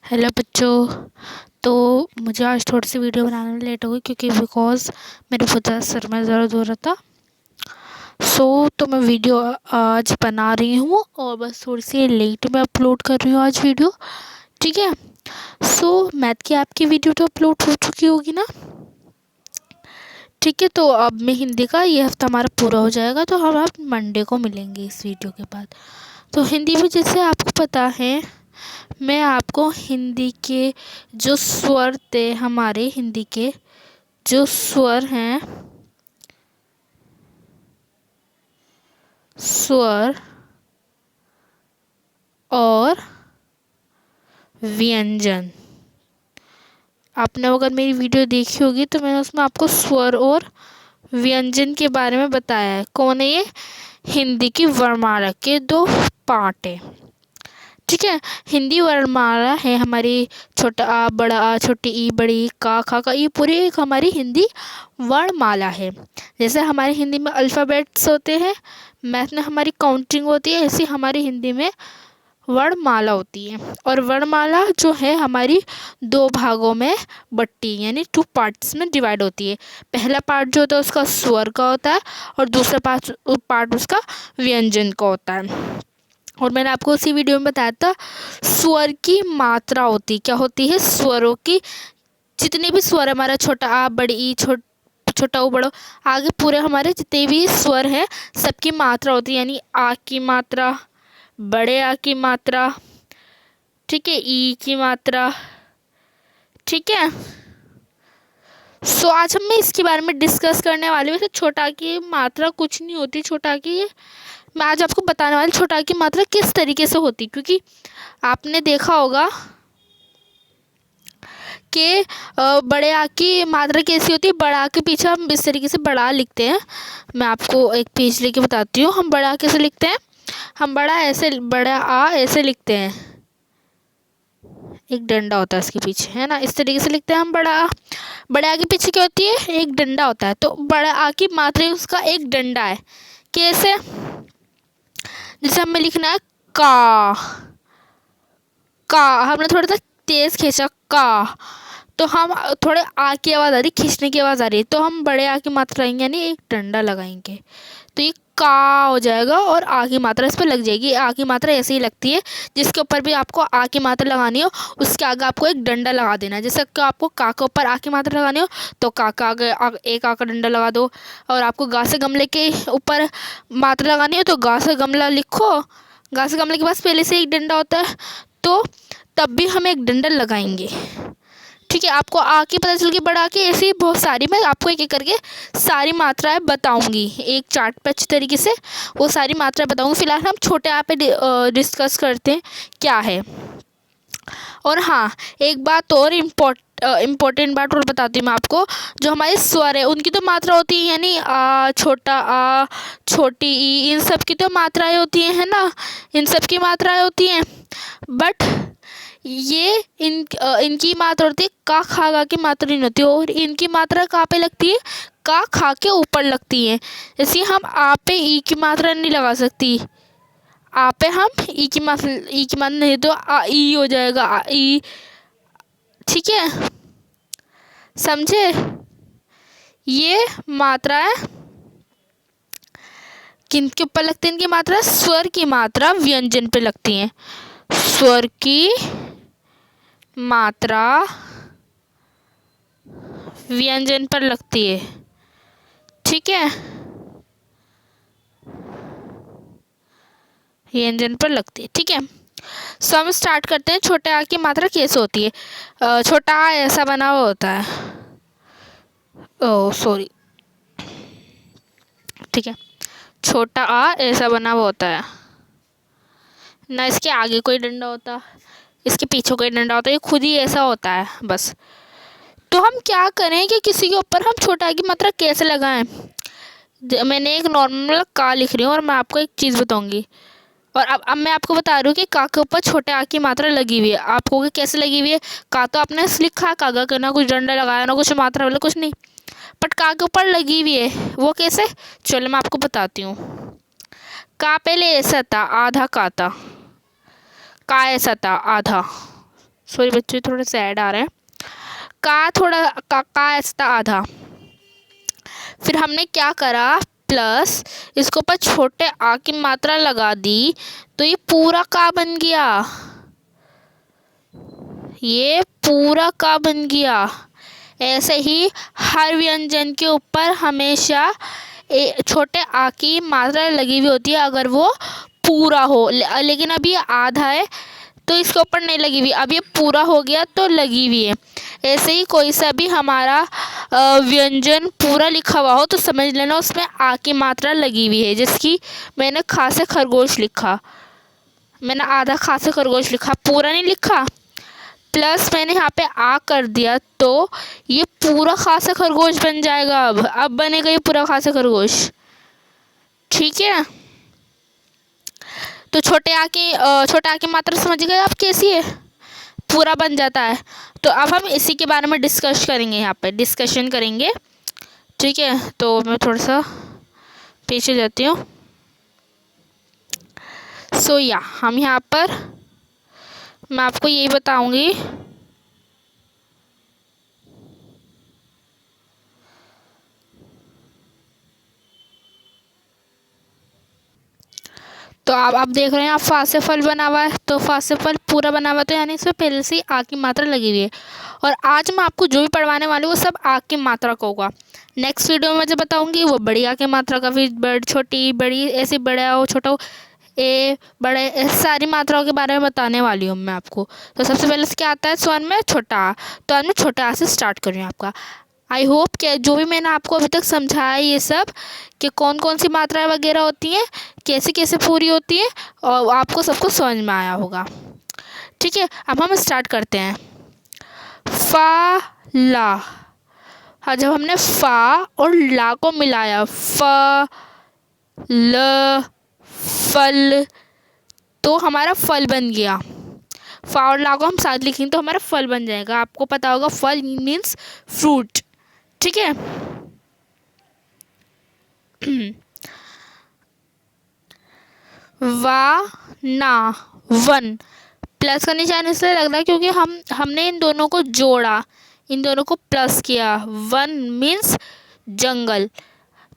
Hello बच्चों। तो मुझे आज थोड़ी सी वीडियो बनाने में लेट हो गई क्योंकि बिकॉज़ मेरे बहुत ज़्यादा सर में दर्द हो रहा था। तो मैं वीडियो आज बना रही हूँ और बस थोड़ी सी लेट में अपलोड कर रही हूँ आज वीडियो। ठीक है। मैथ की आपकी वीडियो तो अपलोड हो चुकी होगी ना। ठीक है, तो अब मैं हिंदी का ये हफ्ता हमारा पूरा हो जाएगा, तो हम आप मंडे को मिलेंगे इस वीडियो के बाद। तो हिंदी में जैसे आपको पता है, मैं आपको हिंदी के जो स्वर थे, हमारे हिंदी के जो स्वर हैं, स्वर और व्यंजन, आपने अगर मेरी वीडियो देखी होगी तो मैंने उसमें आपको स्वर और व्यंजन के बारे में बताया है। कौन है ये? हिंदी की वर्णमाला के दो पार्ट है। ठीक है। हिंदी वर्णमाला है हमारी छोटा आ, बड़ा आ, छोटी ई, बड़ी ई, का, खा का, ये पूरी एक हमारी हिंदी वर्णमाला है। जैसे हमारी हिंदी में अल्फ़ाबेट्स होते हैं, मैथ में हमारी काउंटिंग होती है, ऐसी हमारी हिंदी में वर्णमाला होती है। और वर्णमाला जो है हमारी दो भागों में बट्टी यानी 2 पार्ट्स में डिवाइड होती है। पहला पार्ट जो होता है उसका स्वर का होता है और दूसरा पार्ट उसका व्यंजन का होता है। और मैंने आपको उसी वीडियो में बताया था, स्वर की मात्रा होती क्या होती है? स्वरों की जितने भी स्वर हमारा छोटा आ, बड़ी ई, छोटा ऊ, बड़ा आगे पूरे हमारे जितने भी स्वर हैं सबकी मात्रा होती है। यानी आ की मात्रा, बड़े आ की मात्रा, ठीक है, ई की मात्रा। ठीक है। आज हम इसके बारे में डिस्कस करने वाले हैं। वैसे छोटा की मात्रा कुछ नहीं होती। छोटा की मैं आज आपको बताने वाली छोटा की मात्रा किस तरीके से होती, क्योंकि आपने देखा होगा कि बड़े आ की मात्रा कैसी होती है। बड़ा आ के पीछे हम इस तरीके से बड़ा लिखते हैं। मैं आपको एक पेज लेके बताती हूँ हम बड़ा कैसे लिखते हैं। हम बड़ा आ ऐसे लिखते हैं, एक डंडा होता है इसके पीछे, है ना, इस तरीके से लिखते हैं हम बड़ा आ। बड़े आ के पीछे क्या होती है? एक डंडा होता है। तो बड़ा आ की मात्रा उसका एक डंडा है। कैसे? जैसे हमें लिखना है का, हमने थोड़ा सा तेज खींचा का, तो हम थोड़े आ की आवाज़ आ रही, खींचने की आवाज़ आ रही है, तो हम बड़े आ की मात्रा लगाएंगे यानी एक डंडा लगाएंगे, तो ये का हो जाएगा और आ की मात्रा इस पर लग जाएगी। आ की मात्रा ऐसे ही लगती है, जिसके ऊपर भी आपको आ की मात्रा लगानी हो उसके आगे आपको एक डंडा लगा देना है। जैसे कि आपको का के ऊपर आ की मात्रा लगानी हो तो का आगे एक आ का डंडा लगा दो, और आपको गा से गमले के ऊपर मात्रा लगानी हो तो गा से गमला लिखो। गा से गमले के पास पहले से एक डंडा होता है, तो तब भी हम एक डंडा लगाएंगे। ठीक है। आपको आ की पता चल गई, बड़ा के ऐसी बहुत सारी, मैं आपको एक एक करके सारी मात्राएं बताऊंगी एक चार्ट पे अच्छी तरीके से, वो सारी मात्राएं बताऊंगी। फिलहाल हम छोटे आ पे डिस्कस करते हैं क्या है। और हाँ, एक बात और इम्पोर्टेंट बात और बताती हूँ मैं आपको। जो हमारे स्वर है उनकी तो मात्रा होती है, यानी आ, छोटा आ, छोटी ई, इन सब की तो मात्राएं होती हैं, है ना, इन सब की मात्राएं होती हैं। बट ये इनकी मात्रा होती है का खा गा की मात्रा नहीं होती, और इनकी मात्रा कहाँ पे लगती है? का खा के ऊपर लगती है। जैसे हम आ पे ई की मात्रा नहीं लगा सकती, आ पे हम ई की मात्रा नहीं, तो आ ई हो जाएगा, आ ई। ठीक है, समझे? ये मात्रा है किन के ऊपर लगती है? इनकी मात्रा स्वर की मात्रा व्यंजन पे लगती है। स्वर की मात्रा व्यंजन पर लगती है। ठीक है, व्यंजन पर लगती है। ठीक है, सो हम स्टार्ट करते हैं। छोटे आ की मात्रा कैसे होती है? छोटा आ ऐसा बना हुआ होता है, ओ सॉरी, ठीक है, छोटा आ ऐसा बना हुआ होता है ना, इसके आगे कोई डंडा होता, इसके पीछे कोई डंडा होता, ये खुद ही ऐसा होता है बस। तो हम क्या करें कि किसी के ऊपर हम छोटा आ की मात्रा कैसे लगाएं? मैंने एक नॉर्मल का लिख रही हूँ और मैं आपको एक चीज़ बताऊंगी। और अब मैं आपको बता रही हूँ कि का के ऊपर छोटे आ की मात्रा लगी हुई है। आपको कैसे लगी हुई है? का तो आपने लिखा है, कागा का ना कुछ डंडा लगाया ना कुछ मात्रा वाला कुछ नहीं, बट का के ऊपर लगी हुई है। वो कैसे? चलो मैं आपको बताती हूँ। का पहले ऐसा था, आधा का था, का ऐसा था आधा, सॉरी बच्चे थोड़े सैड आ रहे हैं। का थोड़ा का ऐसा था आधा। फिर हमने क्या करा, प्लस इसके ऊपर छोटे आ की मात्रा लगा दी तो ये पूरा का बन गया, ये पूरा का बन गया। ऐसे ही हर व्यंजन के ऊपर हमेशा छोटे आ की मात्रा लगी हुई होती है अगर वो पूरा हो, लेकिन अब ये आधा है तो इसके ऊपर नहीं लगी हुई, अब ये पूरा हो गया तो लगी हुई है। ऐसे ही कोई सा भी हमारा व्यंजन पूरा लिखा हुआ हो तो समझ लेना उसमें आ की मात्रा लगी हुई है। जिसकी मैंने खा से खरगोश लिखा, मैंने आधा खा से खरगोश लिखा, पूरा नहीं लिखा। प्लस मैंने यहाँ पे आ कर दिया तो ये पूरा खा से खरगोश बन जाएगा। अब बनेगा ये पूरा खा से खरगोश, ठीक है। तो छोटे आ की मात्रा समझ गए आप कैसी है, पूरा बन जाता है। तो अब हम इसी के बारे में डिस्कस करेंगे, यहाँ पे डिस्कशन करेंगे, ठीक है। तो मैं थोड़ा सा पीछे जाती हूँ। सो या हम यहाँ पर मैं आपको यही बताऊंगी तो आप देख रहे हैं आप फा से फल बना हुआ है, तो फा से फल पूरा बना हुआ है तो यानी इसमें पहले से ही आ की मात्रा लगी हुई है। और आज मैं आपको जो भी पढ़वाने वाली हूँ वो सब आ की मात्रा का होगा। नेक्स्ट वीडियो में जो बताऊंगी वो बड़ी आ की मात्रा का, फिर बड़ी छोटी बड़ी ऐसे बड़ा हो छोटा हो ए बड़े सारी मात्राओं के बारे में बताने वाली हूँ मैं आपको। तो सबसे पहले क्या आता है स्वर में छोटा आ, तो आज मैं छोटा आ से स्टार्ट कर रही हूँ आपका। आई होप कि जो भी मैंने आपको अभी तक समझाया ये सब कि कौन कौन सी मात्राएं वगैरह होती हैं, कैसे कैसे पूरी होती है, और आपको सबको समझ में आया होगा, ठीक है। अब हम स्टार्ट करते हैं। फा ला, हाँ जब हमने फा और ला को मिलाया फ ल फल तो हमारा फल बन गया। फा और ला को हम साथ लिखेंगे तो हमारा फल बन जाएगा। आपको पता होगा फल मीन्स फ्रूट, ठीक है। वा ना वन, प्लस का निशान इसलिए लग रहा है क्योंकि हमने इन दोनों को जोड़ा, इन दोनों को प्लस किया। वन मीन्स जंगल,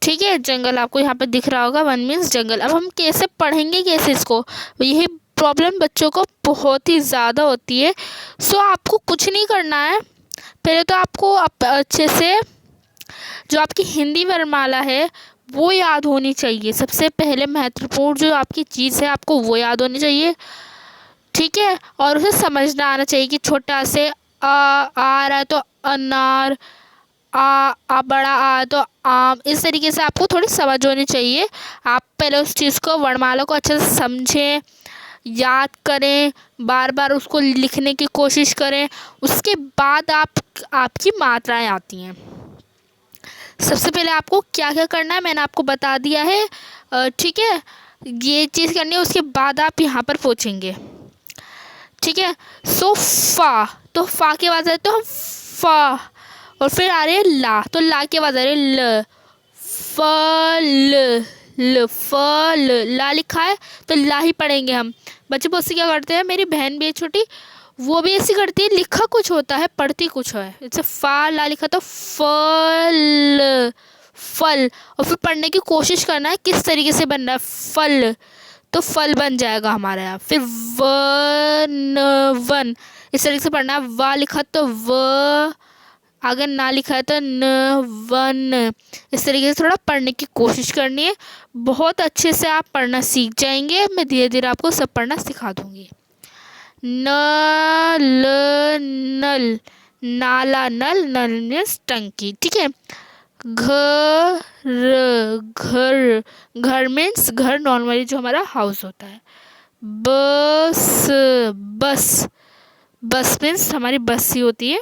ठीक है। जंगल आपको यहाँ पे दिख रहा होगा, वन मीन्स जंगल। अब हम कैसे पढ़ेंगे कैसे इसको, यही प्रॉब्लम बच्चों को बहुत ही ज़्यादा होती है। सो आपको कुछ नहीं करना है, पहले तो आपको अच्छे से जो आपकी हिंदी वर्णमाला है वो याद होनी चाहिए। सबसे पहले महत्वपूर्ण जो आपकी चीज़ है आपको वो याद होनी चाहिए, ठीक है। और उसे समझना आना चाहिए कि छोटा से आ रहा है तो अनार, आ बड़ा आ तो आम, इस तरीके से आपको थोड़ी समझ होनी चाहिए। आप पहले उस चीज़ को वर्णमाला को अच्छे से समझें, याद करें, बार बार उसको लिखने की कोशिश करें, उसके बाद आपकी मात्राएं आती हैं। सबसे पहले आपको क्या क्या करना है मैंने आपको बता दिया है, ठीक है। ये चीज़ करनी है, उसके बाद आप यहाँ पर पहुँचेंगे, ठीक है। सो फा, तो फा के बाद आए तो हम फा, और फिर आ रहे हैं ला, तो ला के बाद आ रहे हैं ल, फल, ल फल, ला लिखा है तो ला ही पढ़ेंगे हम। बच्चे बहुत से क्या करते हैं, मेरी बहन भी है छोटी, वो भी ऐसी करती है, लिखा कुछ होता है पढ़ती कुछ है। जैसे फा ला लिखा तो फल, फल, और फिर पढ़ने की कोशिश करना है किस तरीके से बन रहा है फल, तो फल बन जाएगा हमारे यहाँ। फिर वन, वन इस तरीके से पढ़ना है। वा लिखा तो व, अगर ना लिखा है तो न, वन, इस तरीके से थोड़ा पढ़ने की कोशिश करनी है। बहुत अच्छे से आप पढ़ना सीख जाएंगे, मैं धीरे धीरे आपको सब पढ़ना सिखा दूँगी। न ल नल, नाला नल, नल मीन्स टंकी, ठीक है। घर, घर, घर मीन्स घर नॉर्मली जो हमारा हाउस होता है। बस, बस, बस मीन्स हमारी बस ही होती है,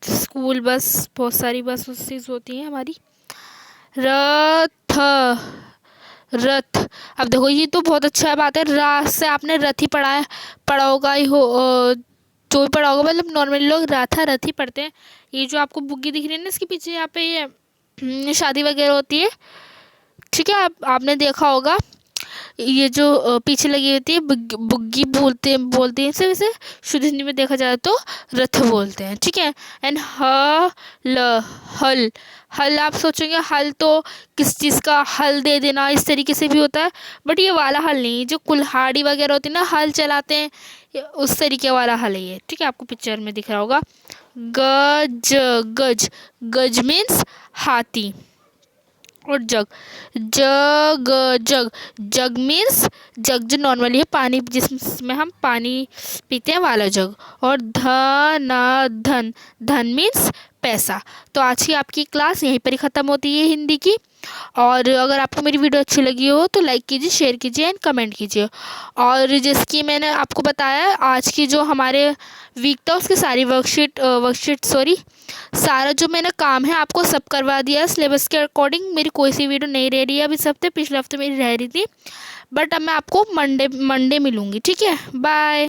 स्कूल बस, बहुत सारी बस चीज़ होती हैं हमारी। रथ, रथ, अब देखो ये तो बहुत अच्छा बात है, रा से आपने रथ ही पढ़ा होगा ही हो, जो भी पढ़ा होगा, मतलब नॉर्मली लोग राथा रथ ही पढ़ते हैं। ये जो आपको बुग्गी दिख रही है ना इसके पीछे, यहाँ पे ये शादी वगैरह होती है, ठीक है। आपने देखा होगा। ये जो पीछे लगी होती है बुग्गी बोलते हैं इसे। वैसे शुद्ध हिंदी में देखा जाए तो रथ बोलते हैं, ठीक है। एंड हल, हल आप सोचेंगे हल तो किस चीज़ का, हल दे देना इस तरीके से भी होता है, बट ये वाला हल नहीं, जो कुल्हाड़ी वगैरह होती है ना, हल चलाते हैं उस तरीके वाला हल है ये, ठीक है। आपको पिक्चर में दिख रहा होगा। गज, गज, गज मीन्स हाथी। और जग, जग, जग, जग मीन्स जग जो नॉर्मली है पानी, जिसमें हम पानी पीते हैं वाला जग। और धन, धन, धन मीन्स पैसा। तो आज की आपकी क्लास यहीं पर ही ख़त्म होती है हिंदी की। और अगर आपको मेरी वीडियो अच्छी लगी हो तो लाइक कीजिए, शेयर कीजिए एंड कमेंट कीजिए। और जिसकी मैंने आपको बताया आज की जो हमारे वीक था उसकी सारी वर्कशीट सारा जो मैंने काम है आपको सब करवा दिया है सिलेबस के अकॉर्डिंग। मेरी कोई सी वीडियो नहीं रह रही है अभी इस हफ्ते, पिछले हफ्ते मेरी रह रही थी, बट अब मैं आपको मंडे मिलूँगी, ठीक है। बाय।